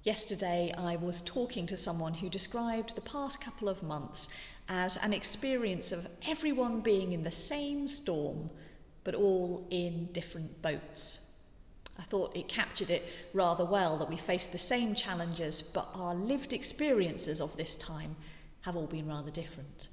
Yesterday I was talking to someone who described the past couple of months as an experience of everyone being in the same storm, but all in different boats. I thought it captured it rather well that we face the same challenges, but our lived experiences of this time have all been rather different.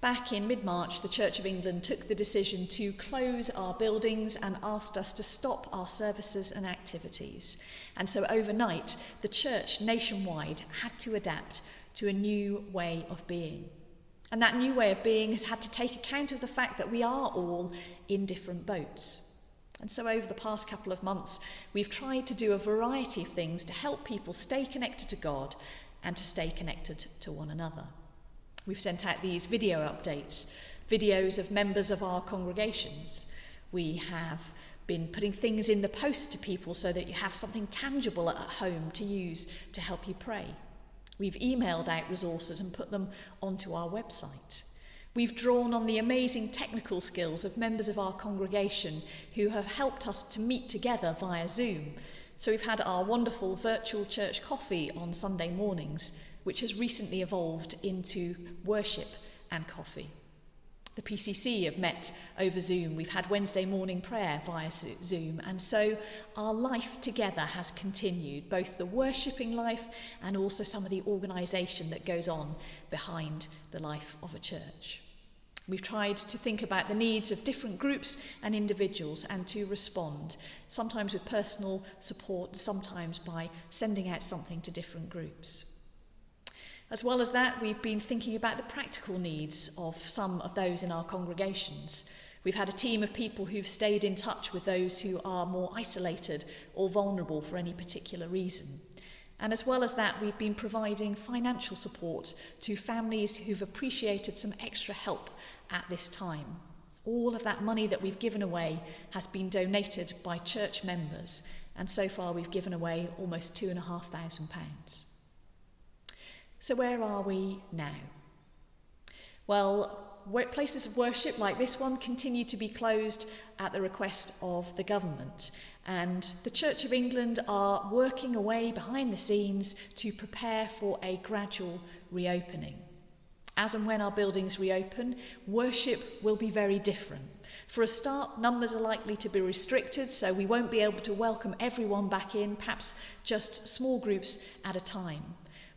Back in mid-March, the Church of England took the decision to close our buildings and asked us to stop our services and activities. And so overnight, the church nationwide had to adapt to a new way of being. And that new way of being has had to take account of the fact that we are all in different boats. And so over the past couple of months, we've tried to do a variety of things to help people stay connected to God and to stay connected to one another. We've sent out these video updates, videos of members of our congregations. We have been putting things in the post to people so that you have something tangible at home to use to help you pray. We've emailed out resources and put them onto our website. We've drawn on the amazing technical skills of members of our congregation who have helped us to meet together via Zoom. So we've had our wonderful virtual church coffee on Sunday mornings, which has recently evolved into worship and coffee. The PCC have met over Zoom. We've had Wednesday morning prayer via Zoom. And so our life together has continued, both the worshipping life and also some of the organisation that goes on behind the life of a church. We've tried to think about the needs of different groups and individuals and to respond, sometimes with personal support, sometimes by sending out something to different groups. As well as that, we've been thinking about the practical needs of some of those in our congregations. We've had a team of people who've stayed in touch with those who are more isolated or vulnerable for any particular reason. And as well as that, we've been providing financial support to families who've appreciated some extra help at this time. All of that money that we've given away has been donated by church members, and so far we've given away almost £2,500. So where are we now? Well, places of worship like this one continue to be closed at the request of the government, and the Church of England are working away behind the scenes to prepare for a gradual reopening. As and when our buildings reopen, worship will be very different. For a start, numbers are likely to be restricted, so we won't be able to welcome everyone back in, perhaps just small groups at a time.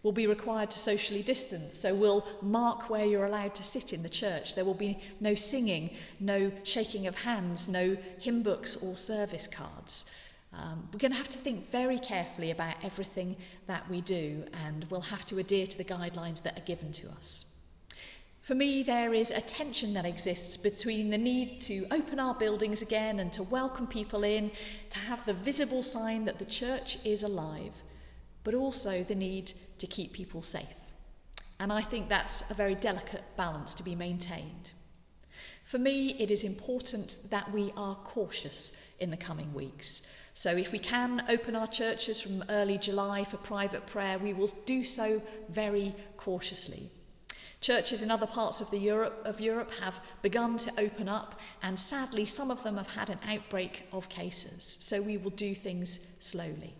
We'll be required to socially distance, so we'll mark where you're allowed to sit in the church. There will be no singing, no shaking of hands, no hymn books or service cards. We're going to have to think very carefully about everything that we do, and we'll have to adhere to the guidelines that are given to us. For me, there is a tension that exists between the need to open our buildings again and to welcome people in, to have the visible sign that the church is alive, but also the need to keep people safe. And I think that's a very delicate balance to be maintained. For me, it is important that we are cautious in the coming weeks. So if we can open our churches from early July for private prayer, we will do so very cautiously. Churches in other parts of Europe have begun to open up, and sadly some of them have had an outbreak of cases. So we will do things slowly.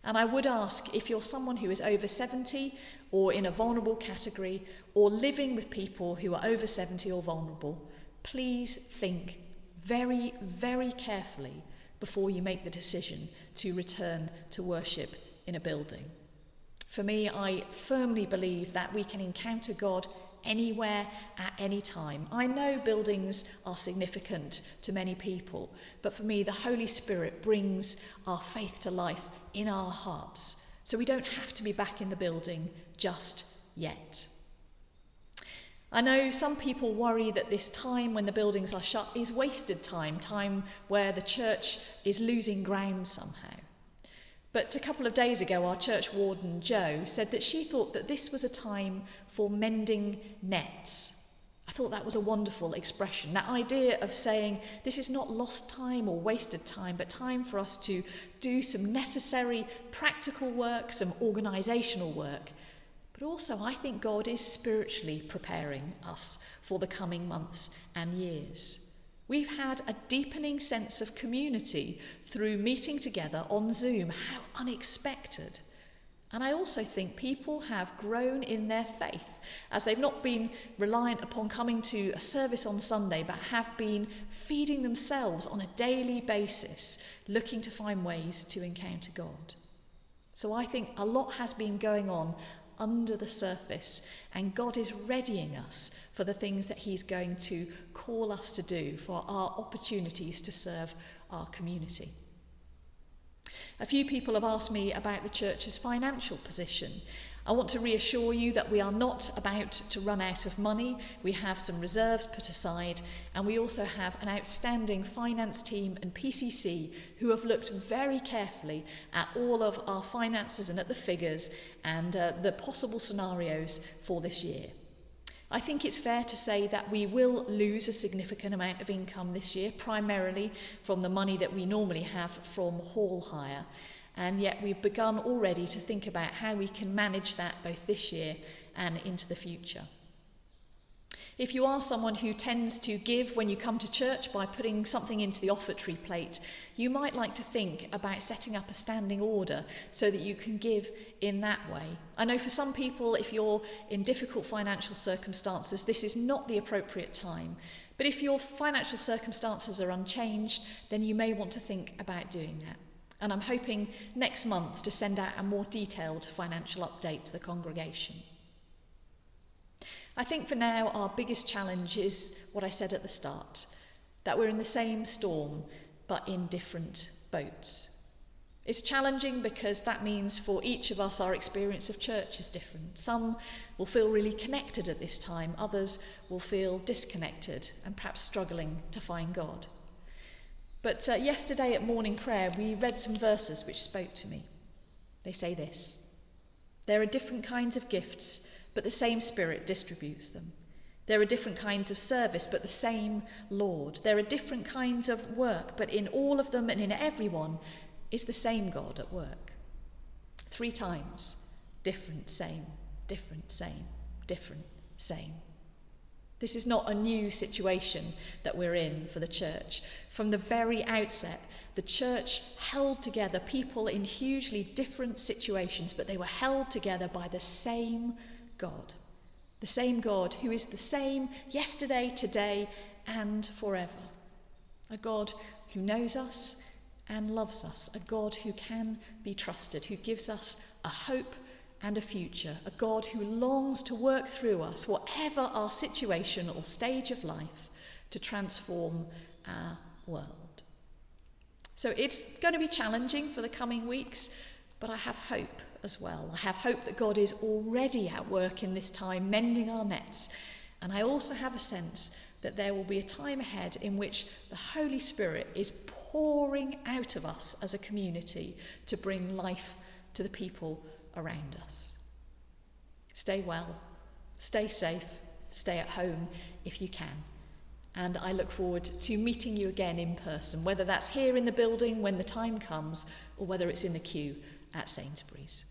And I would ask, if you're someone who is over 70 or in a vulnerable category or living with people who are over 70 or vulnerable, please think very, very carefully before you make the decision to return to worship in a building. For me, I firmly believe that we can encounter God anywhere at any time. I know buildings are significant to many people, but for me, the Holy Spirit brings our faith to life in our hearts, so we don't have to be back in the building just yet. I know some people worry that this time when the buildings are shut is wasted time where the church is losing ground somehow. But a couple of days ago, our church warden, Jo, said that she thought that this was a time for mending nets. I thought that was a wonderful expression, that idea of saying this is not lost time or wasted time, but time for us to do some necessary practical work, some organisational work. But also I think God is spiritually preparing us for the coming months and years. We've had a deepening sense of community through meeting together on Zoom. How unexpected. And I also think people have grown in their faith as they've not been reliant upon coming to a service on Sunday, but have been feeding themselves on a daily basis, looking to find ways to encounter God. So I think a lot has been going on under the surface, and God is readying us for the things that he's going to call us to do, for our opportunities to serve our community. A few people have asked me about the church's financial position. I want to reassure you that we are not about to run out of money. We have some reserves put aside, and we also have an outstanding finance team and PCC who have looked very carefully at all of our finances and at the figures and the possible scenarios for this year. I think it's fair to say that we will lose a significant amount of income this year, primarily from the money that we normally have from hall hire. And yet we've begun already to think about how we can manage that both this year and into the future. If you are someone who tends to give when you come to church by putting something into the offertory plate, you might like to think about setting up a standing order so that you can give in that way. I know for some people, if you're in difficult financial circumstances, this is not the appropriate time. But if your financial circumstances are unchanged, then you may want to think about doing that. And I'm hoping next month to send out a more detailed financial update to the congregation. I think for now our biggest challenge is what I said at the start, that we're in the same storm but in different boats. It's challenging because that means for each of us our experience of church is different. Some will feel really connected at this time, others will feel disconnected and perhaps struggling to find God. But yesterday at morning prayer we read some verses which spoke to me. They say this: there are different kinds of gifts, but the same Spirit distributes them. There are different kinds of service, but the same Lord. There are different kinds of work, but in all of them and in everyone is the same God at work. 3 times. Different, same, different, same, different, same. This is not a new situation that we're in for the church. From the very outset, the church held together people in hugely different situations, but they were held together by the same God. The same God who is the same yesterday, today, and forever. A God who knows us and loves us. A God who can be trusted, who gives us a hope and a future. A God who longs to work through us, whatever our situation or stage of life, to transform our world. So it's going to be challenging for the coming weeks, but I have hope as well. I have hope that God is already at work in this time, mending our nets. And I also have a sense that there will be a time ahead in which the Holy Spirit is pouring out of us as a community to bring life to the people around us. Stay well, stay safe, stay at home if you can. And I look forward to meeting you again in person, whether that's here in the building when the time comes, or whether it's in the queue at Sainsbury's.